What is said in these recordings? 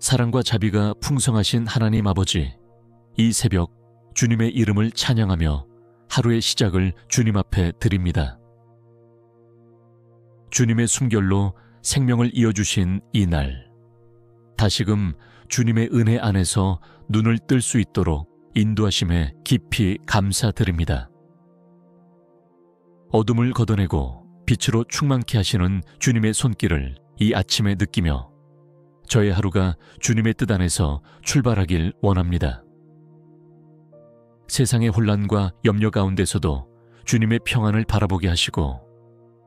사랑과 자비가 풍성하신 하나님 아버지, 이 새벽 주님의 이름을 찬양하며 하루의 시작을 주님 앞에 드립니다. 주님의 숨결로 생명을 이어주신 이 날, 다시금 주님의 은혜 안에서 눈을 뜰 수 있도록 인도하심에 깊이 감사드립니다. 어둠을 걷어내고 빛으로 충만케 하시는 주님의 손길을 이 아침에 느끼며 저의 하루가 주님의 뜻 안에서 출발하길 원합니다. 세상의 혼란과 염려 가운데서도 주님의 평안을 바라보게 하시고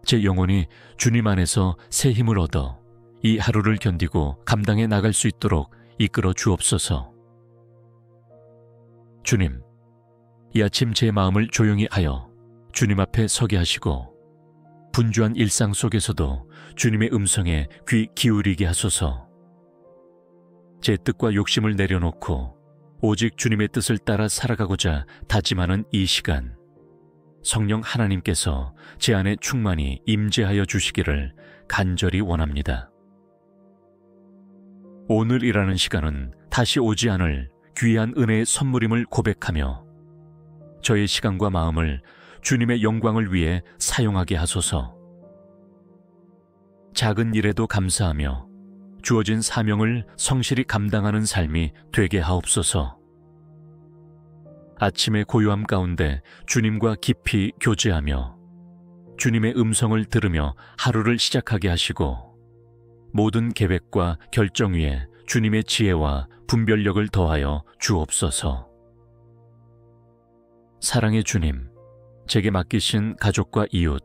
제 영혼이 주님 안에서 새 힘을 얻어 이 하루를 견디고 감당해 나갈 수 있도록 이끌어 주옵소서. 주님, 이 아침 제 마음을 조용히 하여 주님 앞에 서게 하시고 분주한 일상 속에서도 주님의 음성에 귀 기울이게 하소서. 제 뜻과 욕심을 내려놓고 오직 주님의 뜻을 따라 살아가고자 다짐하는 이 시간, 성령 하나님께서 제 안에 충만히 임재하여 주시기를 간절히 원합니다. 오늘이라는 시간은 다시 오지 않을 귀한 은혜의 선물임을 고백하며 저의 시간과 마음을 주님의 영광을 위해 사용하게 하소서. 작은 일에도 감사하며 주어진 사명을 성실히 감당하는 삶이 되게 하옵소서. 아침의 고요함 가운데 주님과 깊이 교제하며 주님의 음성을 들으며 하루를 시작하게 하시고 모든 계획과 결정 위에 주님의 지혜와 분별력을 더하여 주옵소서. 사랑의 주님, 제게 맡기신 가족과 이웃,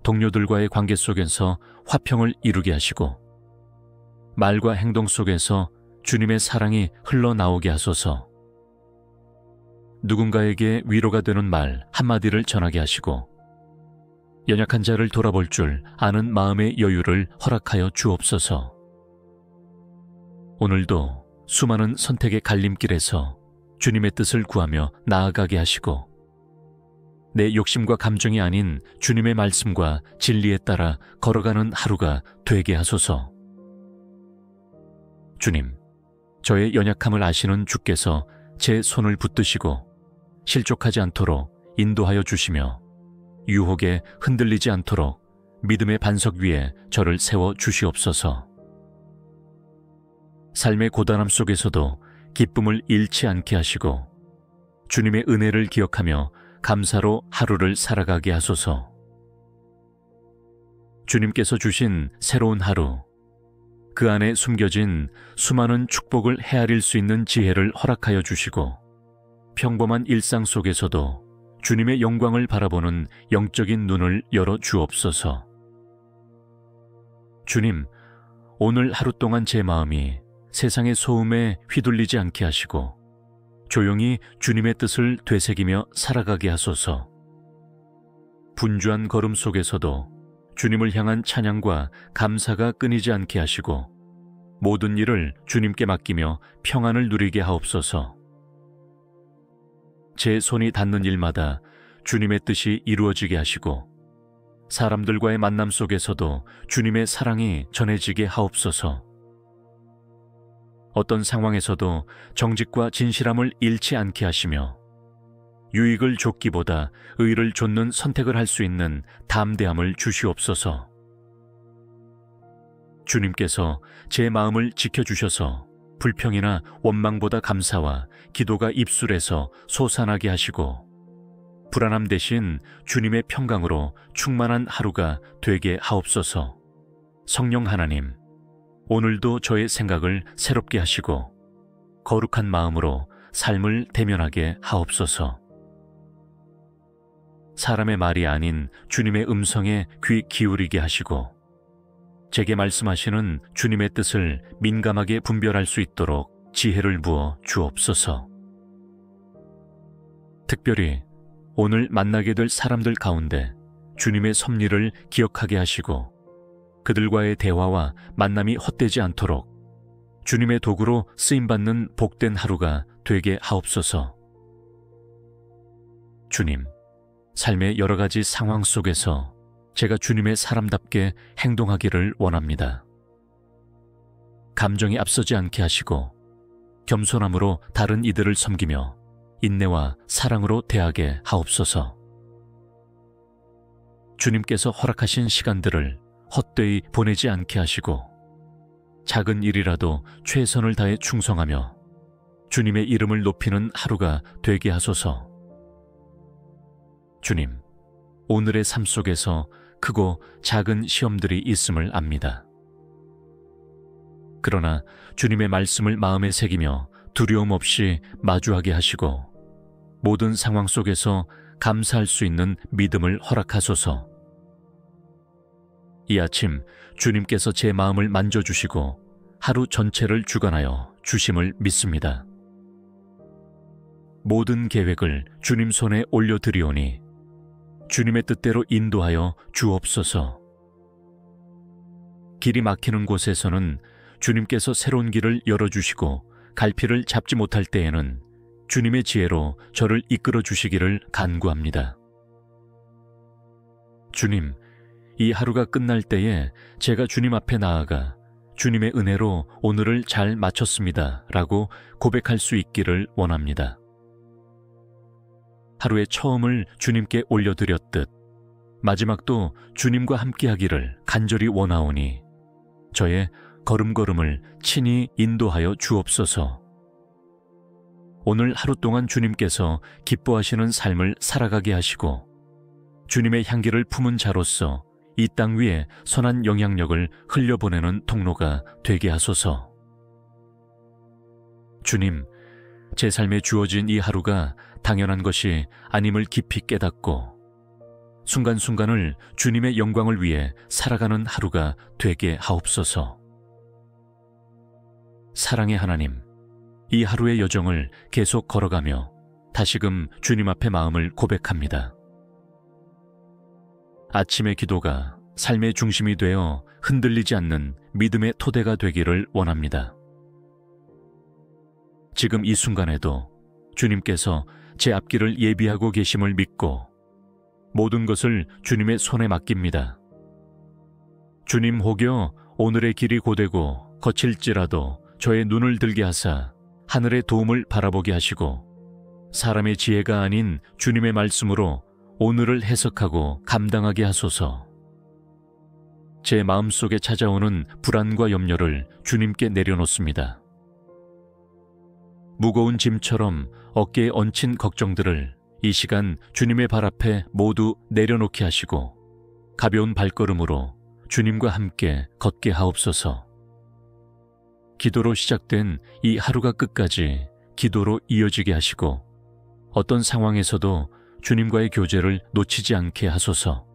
동료들과의 관계 속에서 화평을 이루게 하시고 말과 행동 속에서 주님의 사랑이 흘러나오게 하소서. 누군가에게 위로가 되는 말 한마디를 전하게 하시고 연약한 자를 돌아볼 줄 아는 마음의 여유를 허락하여 주옵소서. 오늘도 수많은 선택의 갈림길에서 주님의 뜻을 구하며 나아가게 하시고 내 욕심과 감정이 아닌 주님의 말씀과 진리에 따라 걸어가는 하루가 되게 하소서. 주님, 저의 연약함을 아시는 주께서 제 손을 붙드시고 실족하지 않도록 인도하여 주시며 유혹에 흔들리지 않도록 믿음의 반석 위에 저를 세워 주시옵소서. 삶의 고단함 속에서도 기쁨을 잃지 않게 하시고 주님의 은혜를 기억하며 감사로 하루를 살아가게 하소서. 주님께서 주신 새로운 하루, 그 안에 숨겨진 수많은 축복을 헤아릴 수 있는 지혜를 허락하여 주시고 평범한 일상 속에서도 주님의 영광을 바라보는 영적인 눈을 열어 주옵소서. 주님, 오늘 하루 동안 제 마음이 세상의 소음에 휘둘리지 않게 하시고 조용히 주님의 뜻을 되새기며 살아가게 하소서. 분주한 걸음 속에서도 주님을 향한 찬양과 감사가 끊이지 않게 하시고 모든 일을 주님께 맡기며 평안을 누리게 하옵소서. 제 손이 닿는 일마다 주님의 뜻이 이루어지게 하시고 사람들과의 만남 속에서도 주님의 사랑이 전해지게 하옵소서. 어떤 상황에서도 정직과 진실함을 잃지 않게 하시며 유익을 좇기보다 의를 좇는 선택을 할 수 있는 담대함을 주시옵소서. 주님께서 제 마음을 지켜주셔서 불평이나 원망보다 감사와 기도가 입술에서 솟아나게 하시고 불안함 대신 주님의 평강으로 충만한 하루가 되게 하옵소서. 성령 하나님, 오늘도 저의 생각을 새롭게 하시고 거룩한 마음으로 삶을 대면하게 하옵소서. 사람의 말이 아닌 주님의 음성에 귀 기울이게 하시고 제게 말씀하시는 주님의 뜻을 민감하게 분별할 수 있도록 지혜를 부어 주옵소서. 특별히 오늘 만나게 될 사람들 가운데 주님의 섭리를 기억하게 하시고 그들과의 대화와 만남이 헛되지 않도록 주님의 도구로 쓰임받는 복된 하루가 되게 하옵소서. 주님, 삶의 여러 가지 상황 속에서 제가 주님의 사람답게 행동하기를 원합니다. 감정이 앞서지 않게 하시고 겸손함으로 다른 이들을 섬기며 인내와 사랑으로 대하게 하옵소서. 주님께서 허락하신 시간들을 헛되이 보내지 않게 하시고 작은 일이라도 최선을 다해 충성하며 주님의 이름을 높이는 하루가 되게 하소서. 주님, 오늘의 삶 속에서 크고 작은 시험들이 있음을 압니다. 그러나 주님의 말씀을 마음에 새기며 두려움 없이 마주하게 하시고 모든 상황 속에서 감사할 수 있는 믿음을 허락하소서. 이 아침 주님께서 제 마음을 만져주시고 하루 전체를 주관하여 주심을 믿습니다. 모든 계획을 주님 손에 올려드리오니 주님의 뜻대로 인도하여 주옵소서. 길이 막히는 곳에서는 주님께서 새로운 길을 열어주시고 갈피를 잡지 못할 때에는 주님의 지혜로 저를 이끌어 주시기를 간구합니다. 주님, 이 하루가 끝날 때에 제가 주님 앞에 나아가 주님의 은혜로 오늘을 잘 마쳤습니다 라고 고백할 수 있기를 원합니다. 하루의 처음을 주님께 올려드렸듯 마지막도 주님과 함께하기를 간절히 원하오니 저의 걸음걸음을 친히 인도하여 주옵소서. 오늘 하루 동안 주님께서 기뻐하시는 삶을 살아가게 하시고 주님의 향기를 품은 자로서 이 땅 위에 선한 영향력을 흘려보내는 통로가 되게 하소서. 주님, 제 삶에 주어진 이 하루가 당연한 것이 아님을 깊이 깨닫고 순간순간을 주님의 영광을 위해 살아가는 하루가 되게 하옵소서. 사랑의 하나님, 이 하루의 여정을 계속 걸어가며 다시금 주님 앞에 마음을 고백합니다. 아침의 기도가 삶의 중심이 되어 흔들리지 않는 믿음의 토대가 되기를 원합니다. 지금 이 순간에도 주님께서 제 앞길을 예비하고 계심을 믿고 모든 것을 주님의 손에 맡깁니다. 주님 혹여 오늘의 길이 고되고 거칠지라도 저의 눈을 들게 하사 하늘의 도움을 바라보게 하시고 사람의 지혜가 아닌 주님의 말씀으로 오늘을 해석하고 감당하게 하소서. 제 마음속에 찾아오는 불안과 염려를 주님께 내려놓습니다. 무거운 짐처럼 어깨에 얹힌 걱정들을 이 시간 주님의 발 앞에 모두 내려놓게 하시고 가벼운 발걸음으로 주님과 함께 걷게 하옵소서. 기도로 시작된 이 하루가 끝까지 기도로 이어지게 하시고 어떤 상황에서도 주님과의 교제를 놓치지 않게 하소서.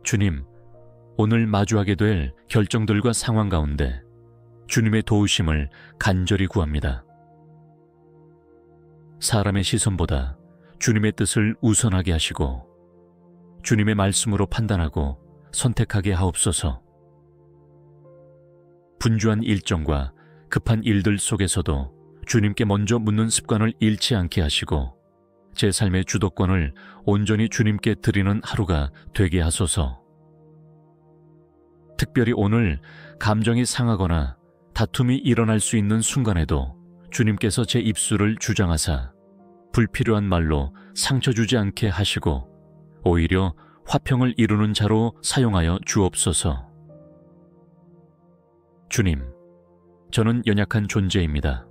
주님, 오늘 마주하게 될 결정들과 상황 가운데 주님의 도우심을 간절히 구합니다. 사람의 시선보다 주님의 뜻을 우선하게 하시고 주님의 말씀으로 판단하고 선택하게 하옵소서. 분주한 일정과 급한 일들 속에서도 주님께 먼저 묻는 습관을 잃지 않게 하시고 제 삶의 주도권을 온전히 주님께 드리는 하루가 되게 하소서. 특별히 오늘 감정이 상하거나 다툼이 일어날 수 있는 순간에도 주님께서 제 입술을 주장하사 불필요한 말로 상처 주지 않게 하시고 오히려 화평을 이루는 자로 사용하여 주옵소서. 주님, 저는 연약한 존재입니다.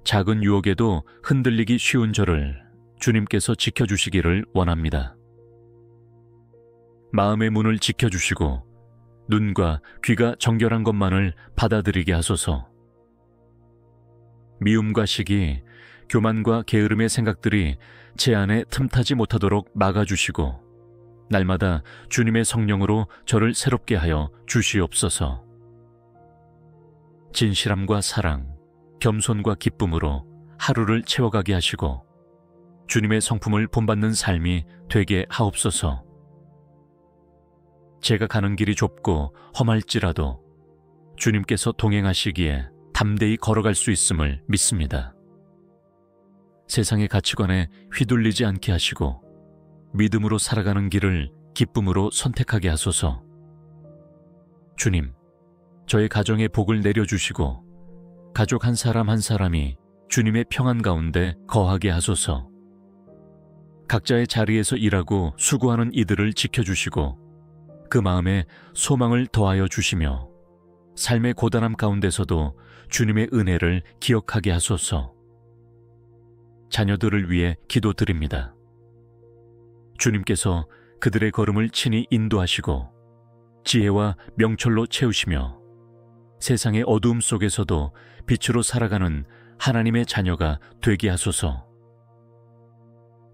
작은 유혹에도 흔들리기 쉬운 저를 주님께서 지켜주시기를 원합니다. 마음의 문을 지켜주시고 눈과 귀가 정결한 것만을 받아들이게 하소서. 미움과 시기, 교만과 게으름의 생각들이 제 안에 틈타지 못하도록 막아주시고 날마다 주님의 성령으로 저를 새롭게 하여 주시옵소서. 진실함과 사랑, 겸손과 기쁨으로 하루를 채워가게 하시고 주님의 성품을 본받는 삶이 되게 하옵소서. 제가 가는 길이 좁고 험할지라도 주님께서 동행하시기에 담대히 걸어갈 수 있음을 믿습니다. 세상의 가치관에 휘둘리지 않게 하시고 믿음으로 살아가는 길을 기쁨으로 선택하게 하소서. 주님, 저의 가정에 복을 내려주시고 가족 한 사람 한 사람이 주님의 평안 가운데 거하게 하소서. 각자의 자리에서 일하고 수고하는 이들을 지켜주시고 그 마음에 소망을 더하여 주시며 삶의 고단함 가운데서도 주님의 은혜를 기억하게 하소서. 자녀들을 위해 기도드립니다. 주님께서 그들의 걸음을 친히 인도하시고 지혜와 명철로 채우시며 세상의 어두움 속에서도 빛으로 살아가는 하나님의 자녀가 되게 하소서.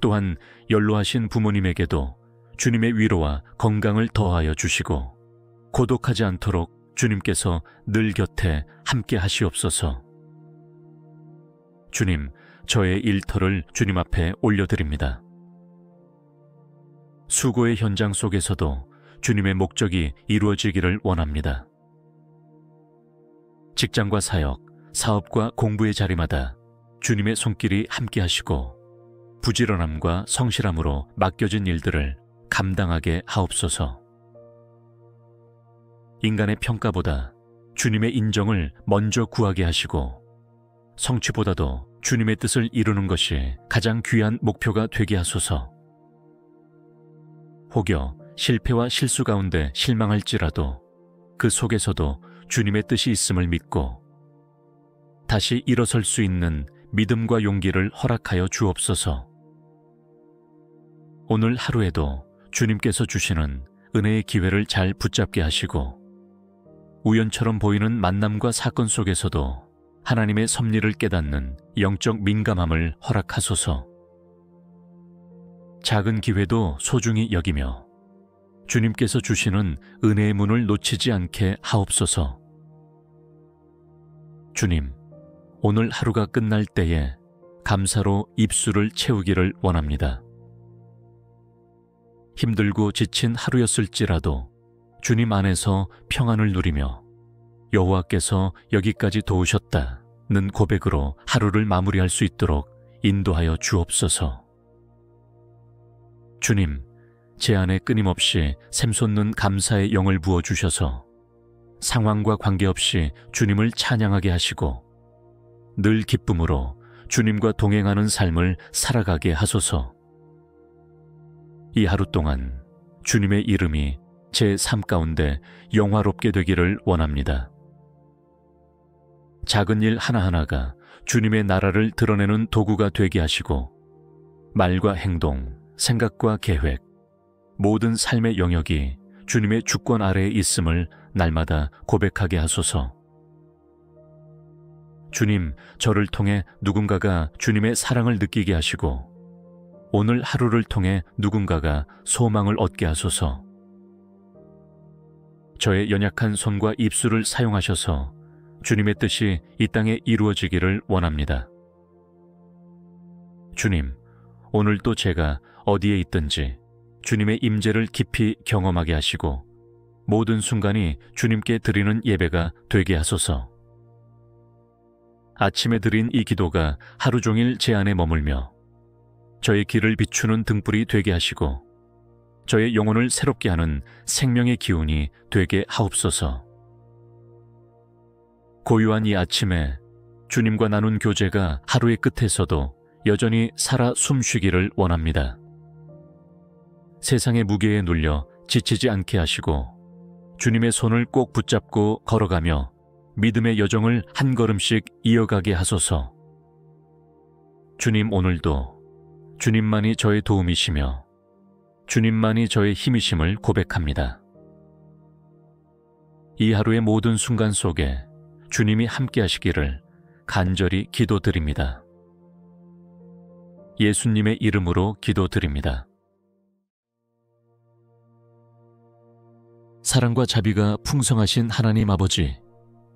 또한 연로하신 부모님에게도 주님의 위로와 건강을 더하여 주시고 고독하지 않도록 주님께서 늘 곁에 함께 하시옵소서. 주님, 저의 일터를 주님 앞에 올려드립니다. 수고의 현장 속에서도 주님의 목적이 이루어지기를 원합니다. 직장과 사역, 사업과 공부의 자리마다 주님의 손길이 함께 하시고 부지런함과 성실함으로 맡겨진 일들을 감당하게 하옵소서. 인간의 평가보다 주님의 인정을 먼저 구하게 하시고 성취보다도 주님의 뜻을 이루는 것이 가장 귀한 목표가 되게 하소서. 혹여 실패와 실수 가운데 실망할지라도 그 속에서도 주님의 뜻이 있음을 믿고 다시 일어설 수 있는 믿음과 용기를 허락하여 주옵소서. 오늘 하루에도 주님께서 주시는 은혜의 기회를 잘 붙잡게 하시고 우연처럼 보이는 만남과 사건 속에서도 하나님의 섭리를 깨닫는 영적 민감함을 허락하소서. 작은 기회도 소중히 여기며 주님께서 주시는 은혜의 문을 놓치지 않게 하옵소서. 주님, 오늘 하루가 끝날 때에 감사로 입술을 채우기를 원합니다. 힘들고 지친 하루였을지라도 주님 안에서 평안을 누리며 여호와께서 여기까지 도우셨다는 고백으로 하루를 마무리할 수 있도록 인도하여 주옵소서. 주님, 제 안에 끊임없이 샘솟는 감사의 영을 부어주셔서 상황과 관계없이 주님을 찬양하게 하시고 늘 기쁨으로 주님과 동행하는 삶을 살아가게 하소서. 이 하루 동안 주님의 이름이 제 삶 가운데 영화롭게 되기를 원합니다. 작은 일 하나하나가 주님의 나라를 드러내는 도구가 되게 하시고 말과 행동, 생각과 계획, 모든 삶의 영역이 주님의 주권 아래에 있음을 날마다 고백하게 하소서. 주님, 저를 통해 누군가가 주님의 사랑을 느끼게 하시고 오늘 하루를 통해 누군가가 소망을 얻게 하소서. 저의 연약한 손과 입술을 사용하셔서 주님의 뜻이 이 땅에 이루어지기를 원합니다. 주님, 오늘도 제가 어디에 있든지 주님의 임재를 깊이 경험하게 하시고 모든 순간이 주님께 드리는 예배가 되게 하소서. 아침에 드린 이 기도가 하루 종일 제 안에 머물며 저의 길을 비추는 등불이 되게 하시고 저의 영혼을 새롭게 하는 생명의 기운이 되게 하옵소서. 고요한 이 아침에 주님과 나눈 교제가 하루의 끝에서도 여전히 살아 숨쉬기를 원합니다. 세상의 무게에 눌려 지치지 않게 하시고 주님의 손을 꼭 붙잡고 걸어가며 믿음의 여정을 한 걸음씩 이어가게 하소서. 주님, 오늘도 주님만이 저의 도움이시며 주님만이 저의 힘이심을 고백합니다. 이 하루의 모든 순간 속에 주님이 함께 하시기를 간절히 기도드립니다. 예수님의 이름으로 기도드립니다. 사랑과 자비가 풍성하신 하나님 아버지,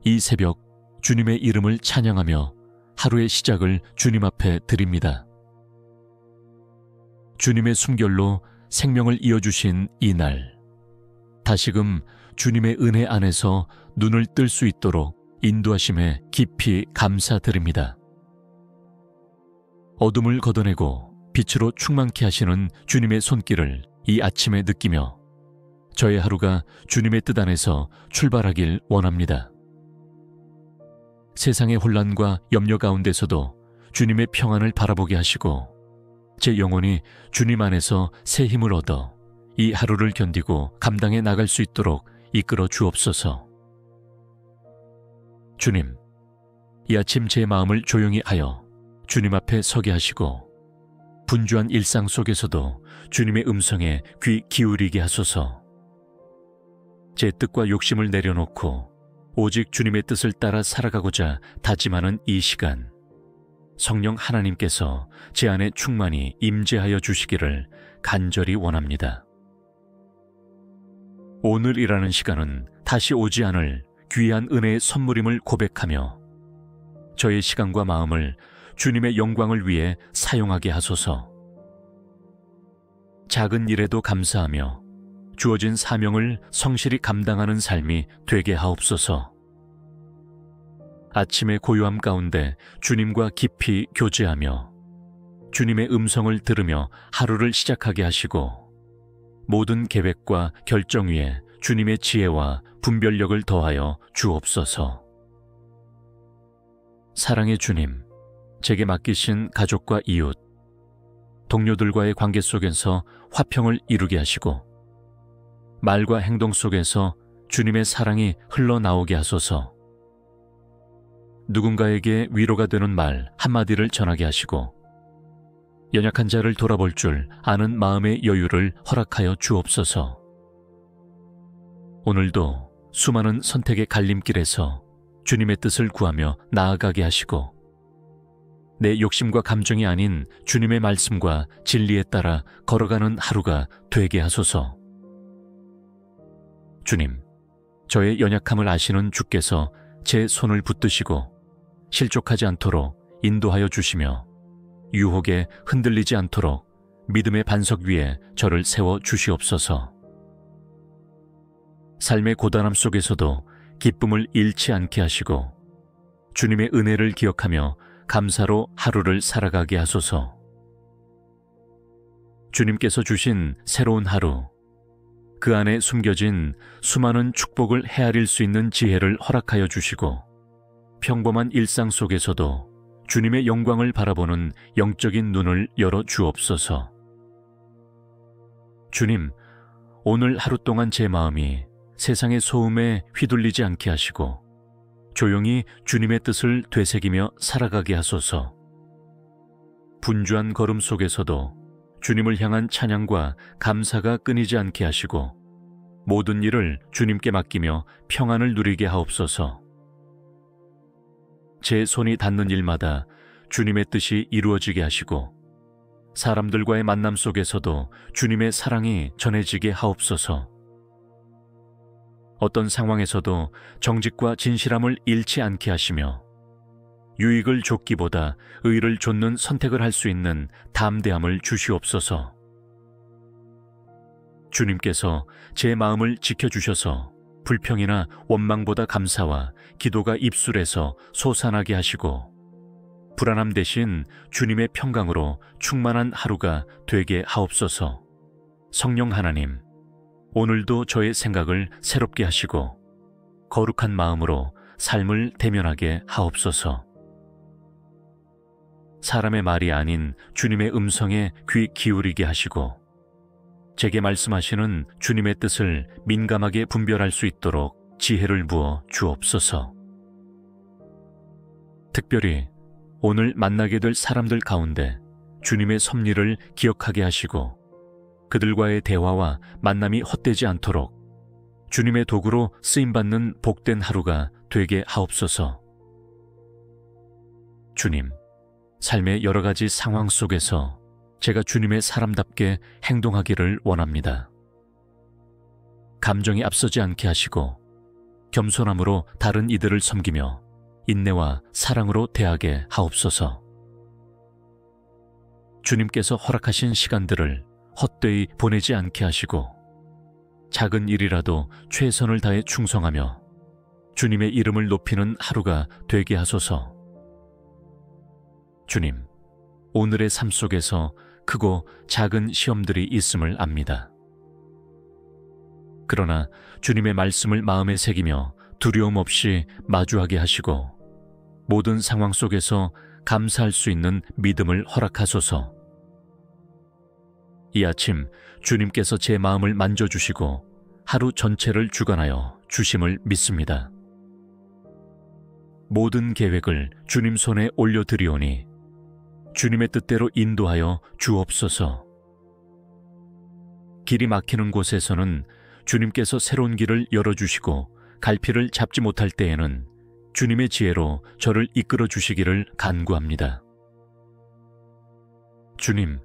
이 새벽 주님의 이름을 찬양하며 하루의 시작을 주님 앞에 드립니다. 주님의 숨결로 생명을 이어주신 이 날, 다시금 주님의 은혜 안에서 눈을 뜰 수 있도록 인도하심에 깊이 감사드립니다. 어둠을 걷어내고 빛으로 충만케 하시는 주님의 손길을 이 아침에 느끼며 저의 하루가 주님의 뜻 안에서 출발하길 원합니다. 세상의 혼란과 염려 가운데서도 주님의 평안을 바라보게 하시고 제 영혼이 주님 안에서 새 힘을 얻어 이 하루를 견디고 감당해 나갈 수 있도록 이끌어 주옵소서. 주님, 이 아침 제 마음을 조용히 하여 주님 앞에 서게 하시고 분주한 일상 속에서도 주님의 음성에 귀 기울이게 하소서. 제 뜻과 욕심을 내려놓고 오직 주님의 뜻을 따라 살아가고자 다짐하는 이 시간, 성령 하나님께서 제 안에 충만히 임재하여 주시기를 간절히 원합니다. 오늘이라는 시간은 다시 오지 않을 귀한 은혜의 선물임을 고백하며 저의 시간과 마음을 주님의 영광을 위해 사용하게 하소서. 작은 일에도 감사하며 주어진 사명을 성실히 감당하는 삶이 되게 하옵소서. 아침의 고요함 가운데 주님과 깊이 교제하며 주님의 음성을 들으며 하루를 시작하게 하시고 모든 계획과 결정 위에 주님의 지혜와 분별력을 더하여 주옵소서. 사랑의 주님, 제게 맡기신 가족과 이웃, 동료들과의 관계 속에서 화평을 이루게 하시고 말과 행동 속에서 주님의 사랑이 흘러나오게 하소서. 누군가에게 위로가 되는 말 한마디를 전하게 하시고 연약한 자를 돌아볼 줄 아는 마음의 여유를 허락하여 주옵소서. 오늘도 수많은 선택의 갈림길에서 주님의 뜻을 구하며 나아가게 하시고 내 욕심과 감정이 아닌 주님의 말씀과 진리에 따라 걸어가는 하루가 되게 하소서. 주님, 저의 연약함을 아시는 주께서 제 손을 붙드시고 실족하지 않도록 인도하여 주시며 유혹에 흔들리지 않도록 믿음의 반석 위에 저를 세워 주시옵소서. 삶의 고단함 속에서도 기쁨을 잃지 않게 하시고 주님의 은혜를 기억하며 감사로 하루를 살아가게 하소서. 주님께서 주신 새로운 하루, 그 안에 숨겨진 수많은 축복을 헤아릴 수 있는 지혜를 허락하여 주시고 평범한 일상 속에서도 주님의 영광을 바라보는 영적인 눈을 열어 주옵소서. 주님, 오늘 하루 동안 제 마음이 세상의 소음에 휘둘리지 않게 하시고 조용히 주님의 뜻을 되새기며 살아가게 하소서. 분주한 걸음 속에서도 주님을 향한 찬양과 감사가 끊이지 않게 하시고 모든 일을 주님께 맡기며 평안을 누리게 하옵소서. 제 손이 닿는 일마다 주님의 뜻이 이루어지게 하시고 사람들과의 만남 속에서도 주님의 사랑이 전해지게 하옵소서. 어떤 상황에서도 정직과 진실함을 잃지 않게 하시며 유익을 좇기보다 의를 좇는 선택을 할 수 있는 담대함을 주시옵소서. 주님께서 제 마음을 지켜주셔서 불평이나 원망보다 감사와 기도가 입술에서 솟아나게 하시고 불안함 대신 주님의 평강으로 충만한 하루가 되게 하옵소서. 성령 하나님, 오늘도 저의 생각을 새롭게 하시고 거룩한 마음으로 삶을 대면하게 하옵소서. 사람의 말이 아닌 주님의 음성에 귀 기울이게 하시고 제게 말씀하시는 주님의 뜻을 민감하게 분별할 수 있도록 지혜를 부어 주옵소서. 특별히 오늘 만나게 될 사람들 가운데 주님의 섭리를 기억하게 하시고 그들과의 대화와 만남이 헛되지 않도록 주님의 도구로 쓰임받는 복된 하루가 되게 하옵소서. 주님, 삶의 여러 가지 상황 속에서 제가 주님의 사람답게 행동하기를 원합니다. 감정이 앞서지 않게 하시고 겸손함으로 다른 이들을 섬기며 인내와 사랑으로 대하게 하옵소서. 주님께서 허락하신 시간들을 헛되이 보내지 않게 하시고 작은 일이라도 최선을 다해 충성하며 주님의 이름을 높이는 하루가 되게 하소서. 주님, 오늘의 삶 속에서 크고 작은 시험들이 있음을 압니다. 그러나 주님의 말씀을 마음에 새기며 두려움 없이 마주하게 하시고 모든 상황 속에서 감사할 수 있는 믿음을 허락하소서. 이 아침 주님께서 제 마음을 만져주시고 하루 전체를 주관하여 주심을 믿습니다. 모든 계획을 주님 손에 올려드리오니 주님의 뜻대로 인도하여 주옵소서. 길이 막히는 곳에서는 주님께서 새로운 길을 열어주시고 갈피를 잡지 못할 때에는 주님의 지혜로 저를 이끌어 주시기를 간구합니다. 주님,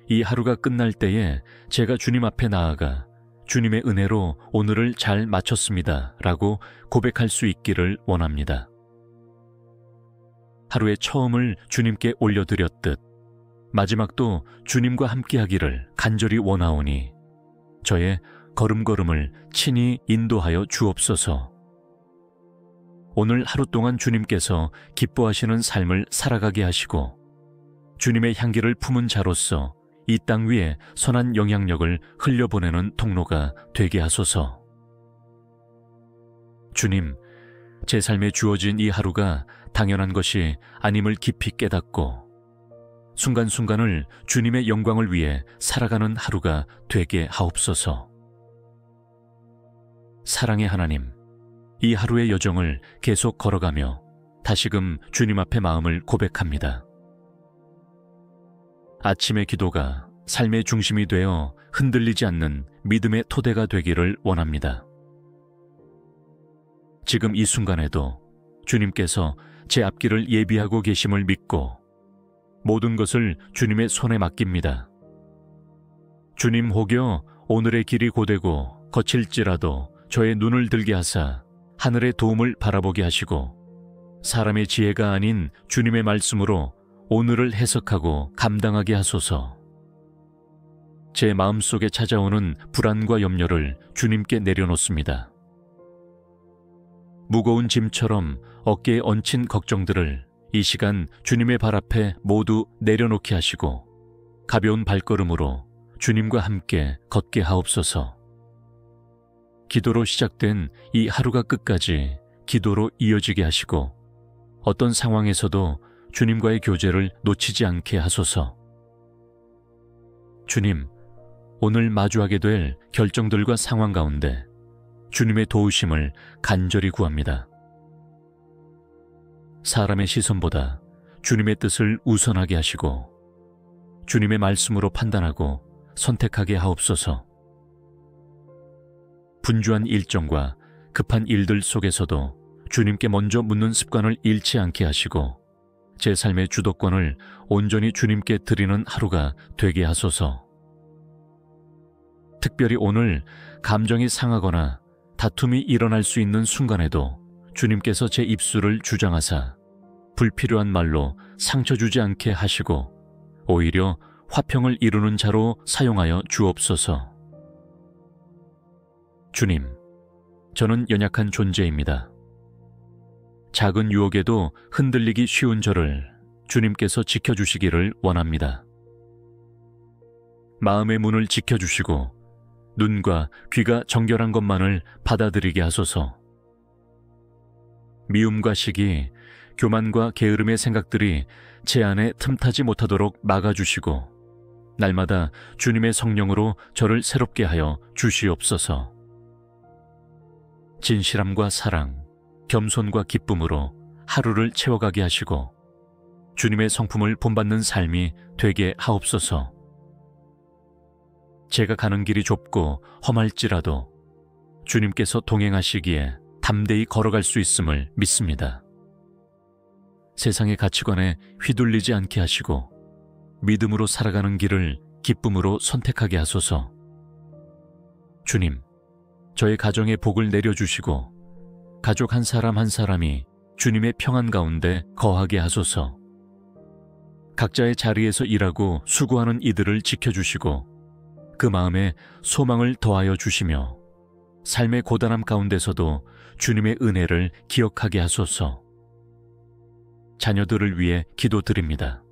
이 하루가 끝날 때에 제가 주님 앞에 나아가 주님의 은혜로 오늘을 잘 마쳤습니다 라고 고백할 수 있기를 원합니다. 하루의 처음을 주님께 올려드렸듯 마지막도 주님과 함께하기를 간절히 원하오니 저의 걸음걸음을 친히 인도하여 주옵소서. 오늘 하루 동안 주님께서 기뻐하시는 삶을 살아가게 하시고 주님의 향기를 품은 자로서 이 땅 위에 선한 영향력을 흘려보내는 통로가 되게 하소서. 주님, 제 삶에 주어진 이 하루가 당연한 것이 아님을 깊이 깨닫고 순간순간을 주님의 영광을 위해 살아가는 하루가 되게 하옵소서. 사랑의 하나님, 이 하루의 여정을 계속 걸어가며 다시금 주님 앞에 마음을 고백합니다. 아침의 기도가 삶의 중심이 되어 흔들리지 않는 믿음의 토대가 되기를 원합니다. 지금 이 순간에도 주님께서 제 앞길을 예비하고 계심을 믿고 모든 것을 주님의 손에 맡깁니다. 주님 혹여 오늘의 길이 고되고 거칠지라도 저의 눈을 들게 하사 하늘의 도움을 바라보게 하시고 사람의 지혜가 아닌 주님의 말씀으로 오늘을 해석하고 감당하게 하소서. 제 마음속에 찾아오는 불안과 염려를 주님께 내려놓습니다. 무거운 짐처럼 어깨에 얹힌 걱정들을 이 시간 주님의 발 앞에 모두 내려놓게 하시고 가벼운 발걸음으로 주님과 함께 걷게 하옵소서. 기도로 시작된 이 하루가 끝까지 기도로 이어지게 하시고 어떤 상황에서도 주님과의 교제를 놓치지 않게 하소서. 주님, 오늘 마주하게 될 결정들과 상황 가운데 주님의 도우심을 간절히 구합니다. 사람의 시선보다 주님의 뜻을 우선하게 하시고 주님의 말씀으로 판단하고 선택하게 하옵소서. 분주한 일정과 급한 일들 속에서도 주님께 먼저 묻는 습관을 잃지 않게 하시고 제 삶의 주도권을 온전히 주님께 드리는 하루가 되게 하소서. 특별히 오늘 감정이 상하거나 다툼이 일어날 수 있는 순간에도 주님께서 제 입술을 주장하사 불필요한 말로 상처 주지 않게 하시고 오히려 화평을 이루는 자로 사용하여 주옵소서. 주님, 저는 연약한 존재입니다. 작은 유혹에도 흔들리기 쉬운 저를 주님께서 지켜주시기를 원합니다. 마음의 문을 지켜주시고 눈과 귀가 정결한 것만을 받아들이게 하소서. 미움과 시기, 교만과 게으름의 생각들이 제 안에 틈타지 못하도록 막아주시고 날마다 주님의 성령으로 저를 새롭게 하여 주시옵소서. 진실함과 사랑, 겸손과 기쁨으로 하루를 채워가게 하시고 주님의 성품을 본받는 삶이 되게 하옵소서. 제가 가는 길이 좁고 험할지라도 주님께서 동행하시기에 담대히 걸어갈 수 있음을 믿습니다. 세상의 가치관에 휘둘리지 않게 하시고 믿음으로 살아가는 길을 기쁨으로 선택하게 하소서. 주님, 저의 가정에 복을 내려주시고 가족 한 사람 한 사람이 주님의 평안 가운데 거하게 하소서. 각자의 자리에서 일하고 수고하는 이들을 지켜주시고 그 마음에 소망을 더하여 주시며 삶의 고단함 가운데서도 주님의 은혜를 기억하게 하소서. 자녀들을 위해 기도드립니다.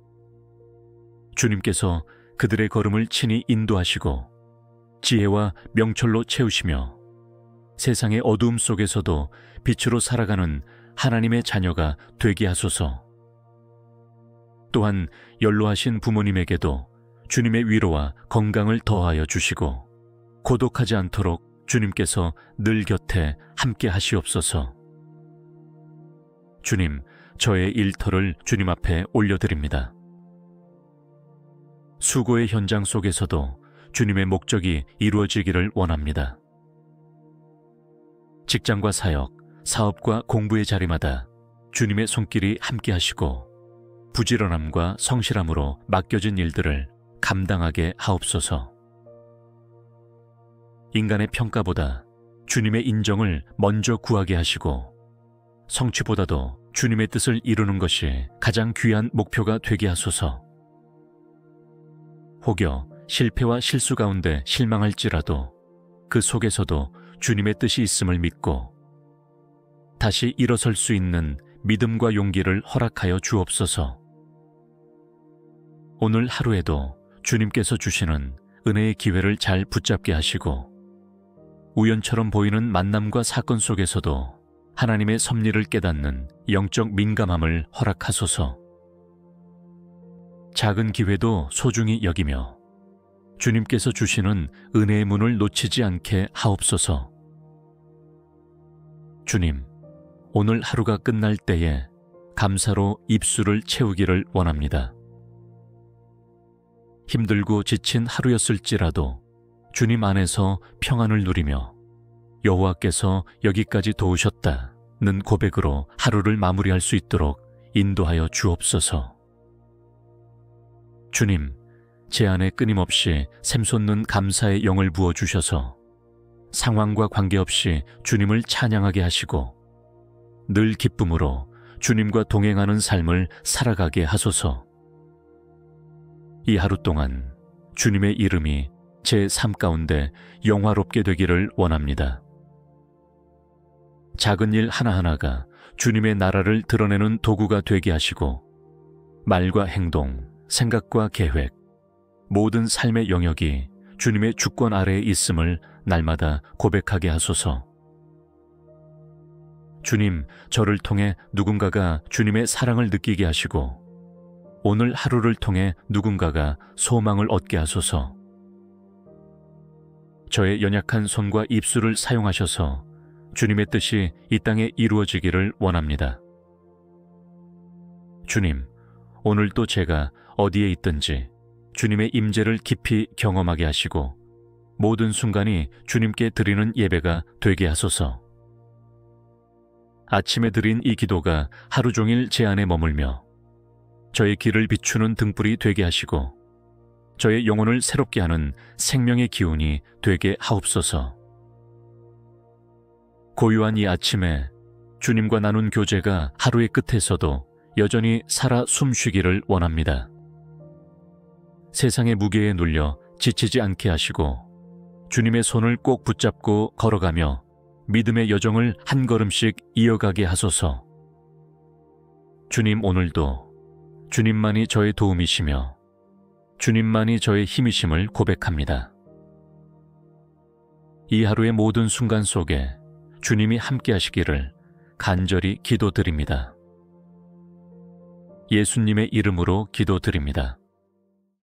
주님께서 그들의 걸음을 친히 인도하시고 지혜와 명철로 채우시며 세상의 어두움 속에서도 빛으로 살아가는 하나님의 자녀가 되게 하소서. 또한 연로하신 부모님에게도 주님의 위로와 건강을 더하여 주시고 고독하지 않도록 주님께서 늘 곁에 함께 하시옵소서. 주님, 저의 일터를 주님 앞에 올려드립니다. 수고의 현장 속에서도 주님의 목적이 이루어지기를 원합니다. 직장과 사역, 사업과 공부의 자리마다 주님의 손길이 함께 하시고 부지런함과 성실함으로 맡겨진 일들을 감당하게 하옵소서. 인간의 평가보다 주님의 인정을 먼저 구하게 하시고 성취보다도 주님의 뜻을 이루는 것이 가장 귀한 목표가 되게 하소서. 혹여 실패와 실수 가운데 실망할지라도 그 속에서도 주님의 뜻이 있음을 믿고 다시 일어설 수 있는 믿음과 용기를 허락하여 주옵소서. 오늘 하루에도 주님께서 주시는 은혜의 기회를 잘 붙잡게 하시고 우연처럼 보이는 만남과 사건 속에서도 하나님의 섭리를 깨닫는 영적 민감함을 허락하소서. 작은 기회도 소중히 여기며 주님께서 주시는 은혜의 문을 놓치지 않게 하옵소서. 주님, 오늘 하루가 끝날 때에 감사로 입술을 채우기를 원합니다. 힘들고 지친 하루였을지라도 주님 안에서 평안을 누리며 여호와께서 여기까지 도우셨다는 고백으로 하루를 마무리할 수 있도록 인도하여 주옵소서. 주님, 제 안에 끊임없이 샘솟는 감사의 영을 부어주셔서 상황과 관계없이 주님을 찬양하게 하시고 늘 기쁨으로 주님과 동행하는 삶을 살아가게 하소서. 이 하루 동안 주님의 이름이 제 삶 가운데 영화롭게 되기를 원합니다. 작은 일 하나하나가 주님의 나라를 드러내는 도구가 되게 하시고 말과 행동, 생각과 계획, 모든 삶의 영역이 주님의 주권 아래에 있음을 날마다 고백하게 하소서. 주님, 저를 통해 누군가가 주님의 사랑을 느끼게 하시고 오늘 하루를 통해 누군가가 소망을 얻게 하소서. 저의 연약한 손과 입술을 사용하셔서 주님의 뜻이 이 땅에 이루어지기를 원합니다. 주님, 오늘도 제가 어디에 있든지 주님의 임재를 깊이 경험하게 하시고 모든 순간이 주님께 드리는 예배가 되게 하소서. 아침에 드린 이 기도가 하루 종일 제 안에 머물며 저의 길을 비추는 등불이 되게 하시고 저의 영혼을 새롭게 하는 생명의 기운이 되게 하옵소서. 고요한 이 아침에 주님과 나눈 교제가 하루의 끝에서도 여전히 살아 숨쉬기를 원합니다. 세상의 무게에 눌려 지치지 않게 하시고 주님의 손을 꼭 붙잡고 걸어가며 믿음의 여정을 한 걸음씩 이어가게 하소서. 주님, 오늘도 주님만이 저의 도움이시며 주님만이 저의 힘이심을 고백합니다. 이 하루의 모든 순간 속에 주님이 함께 하시기를 간절히 기도드립니다. 예수님의 이름으로 기도드립니다.